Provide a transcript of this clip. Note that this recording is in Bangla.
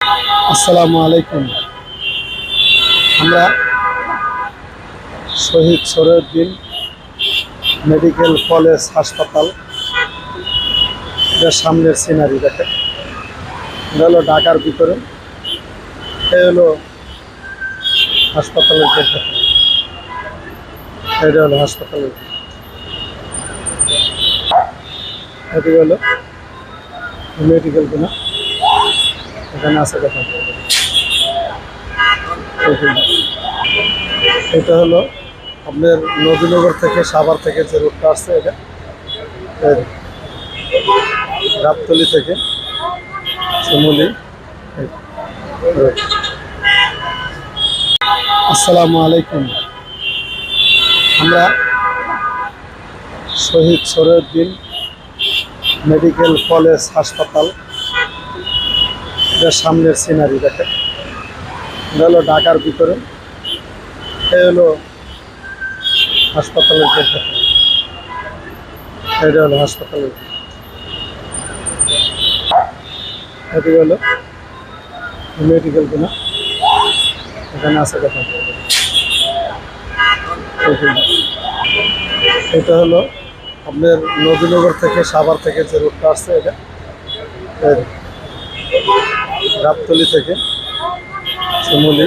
আসসালামু আলাইকুম। আমরা শহীদ সরউদ্দিন মেডিকেল কলেজ হাসপাতাল এর সামনের সিনারি দেখেন। এটা হলো ঢাকার ভিতরে, এটা হলো হাসপাতালের গেট। এটা হলো হাসপাতালের, এটি হলো মেডিকেল কিনা এখানে আছে দেখেন। এটা হলো আপনার নবীনগর থেকে সাভার থেকে যে রুটটা আসছে, এটা গাবতলী থেকে শিমুলি। আসসালামু আলাইকুম। আমরা শহীদ সরউদ্দিন মেডিকেল কলেজ হাসপাতাল এর সামনের সিনারি দেখেন। এটা হলো ঢাকার ভিতরে, এটা হলো হাসপাতালের গেট। এটা হলো হাসপাতালের, এটি হলো মেডিকেল কিনা এখানে আছে দেখেন। এটা হলো আপনার নবীনগর থেকে সাভার থেকে যে রুটটা আসছে, এটা গাবতলী থেকে শিমুলি।